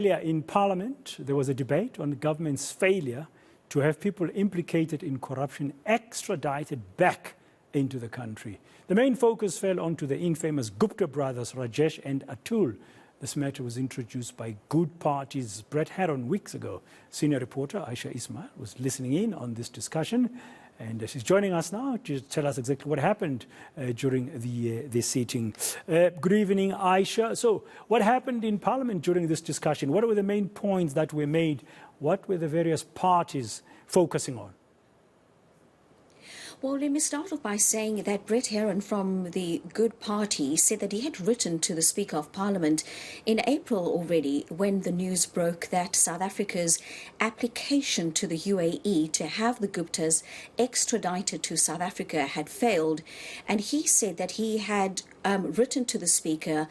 In Parliament, there was a debate on the government's failure to have people implicated in corruption extradited back into the country. The main focus fell onto the infamous Gupta brothers, Rajesh and Atul. This matter was introduced by Good Party's Brett Herron weeks ago. Senior reporter Ayesha Ismail was listening in on this discussion, and she's joining us now to tell us exactly what happened during the sitting. Good evening, Ayesha. So what happened in Parliament during this discussion? What were the main points that were made? What were the various parties focusing on? Well, let me start off by saying that Brett Herron from the Good Party said that he had written to the Speaker of Parliament in April already when the news broke that South Africa's application to the UAE to have the Guptas extradited to South Africa had failed. And he said that he had written to the Speaker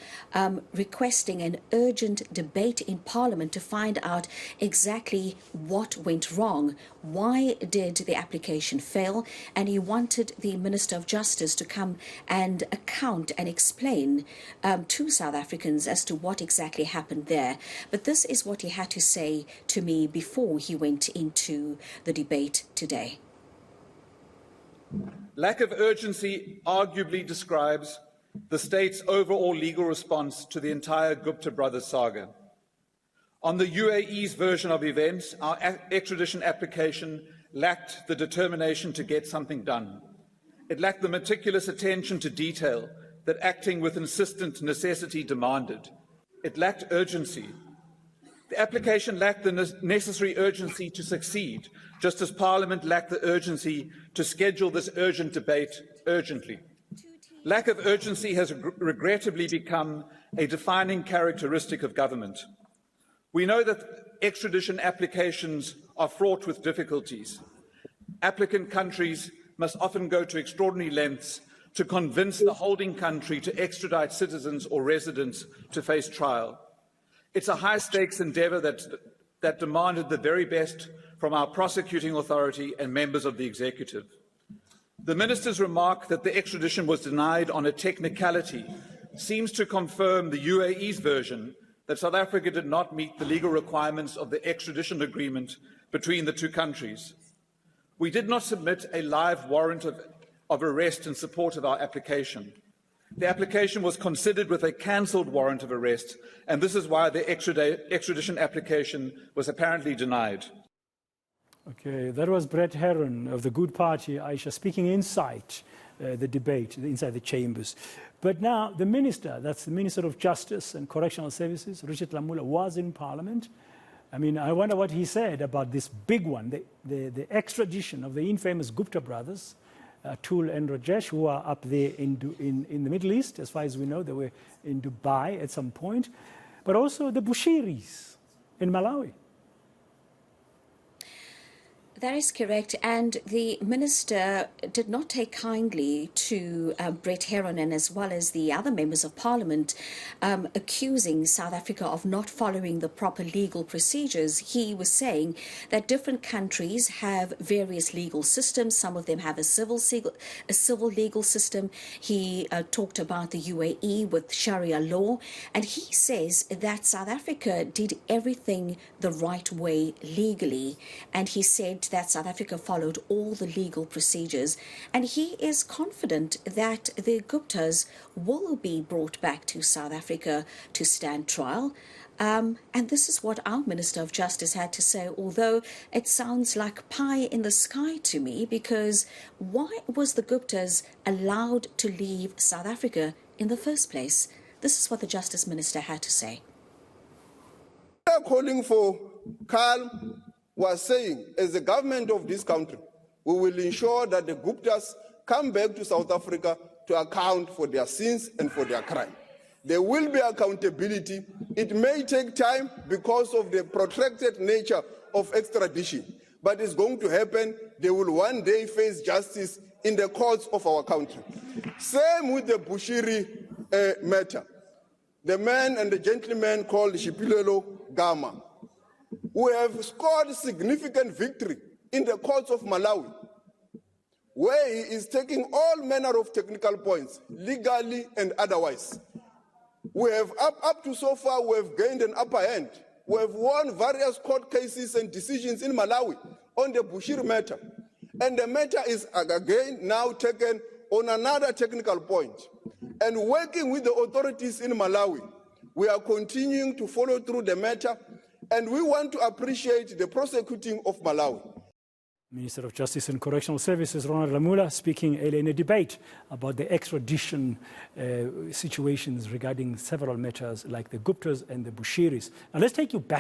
requesting an urgent debate in Parliament to find out exactly what went wrong. Why did the application fail? And he wanted the Minister of Justice to come and account and explain to South Africans as to what exactly happened there. But this is what he had to say to me before he went into the debate today. Lack of urgency arguably describes the state's overall legal response to the entire Gupta brothers saga. On the UAE's version of events, our extradition application lacked the determination to get something done. It lacked the meticulous attention to detail that acting with insistent necessity demanded. It lacked urgency. The application lacked the necessary urgency to succeed, just as Parliament lacked the urgency to schedule this urgent debate urgently. Lack of urgency has regrettably become a defining characteristic of government. We know that extradition applications are fraught with difficulties. Applicant countries must often go to extraordinary lengths to convince the holding country to extradite citizens or residents to face trial. It's a high-stakes endeavour that demanded the very best from our prosecuting authority and members of the executive. The Minister's remark that the extradition was denied on a technicality seems to confirm the UAE's version that South Africa did not meet the legal requirements of the extradition agreement between the two countries. We did not submit a live warrant of arrest in support of our application. The application was considered with a cancelled warrant of arrest, and this is why the extradition application was apparently denied. Okay, that was Brett Herron of the Good Party, Ayesha, speaking inside the debate, inside the chambers. But now the minister, that's the Minister of Justice and Correctional Services, Richard Lamula, was in Parliament. I mean, I wonder what he said about this big one, the extradition of the infamous Gupta brothers, Atul and Rajesh, who are up there in the Middle East. As far as we know, they were in Dubai at some point. But also the Bushiris in Malawi. That is correct, and the Minister did not take kindly to Brett Herron and as well as the other members of Parliament accusing South Africa of not following the proper legal procedures. He was saying that different countries have various legal systems. Some of them have a civil legal system. He talked about the UAE with Sharia law, and he says that South Africa did everything the right way legally, and he said that South Africa followed all the legal procedures, and he is confident that the Guptas will be brought back to South Africa to stand trial. And this is what our Minister of Justice had to say, although it sounds like pie in the sky to me, because why was the Guptas allowed to leave South Africa in the first place? This is what the Justice Minister had to say. We are calling for calm. Was saying, as the government of this country, we will ensure that the Guptas come back to South Africa to account for their sins and for their crime. There will be accountability. It may take time because of the protracted nature of extradition, but it's going to happen. They will one day face justice in the courts of our country. Same with the Bushiri matter. The man and the gentleman called Shipilelo Gama, who have scored significant victory in the courts of Malawi, where he is taking all manner of technical points, legally and otherwise. We have, up to so far, we have gained an upper hand We have won various court cases and decisions in Malawi on the Bushiri matter. And the matter is again now taken on another technical point. And working with the authorities in Malawi, we are continuing to follow through the matter, and we want to appreciate the prosecuting of Malawi. Minister of Justice and Correctional Services, Ronald Lamula, speaking earlier in a debate about the extradition situations regarding several matters like the Guptas and the Bushiris. Now let's take you back.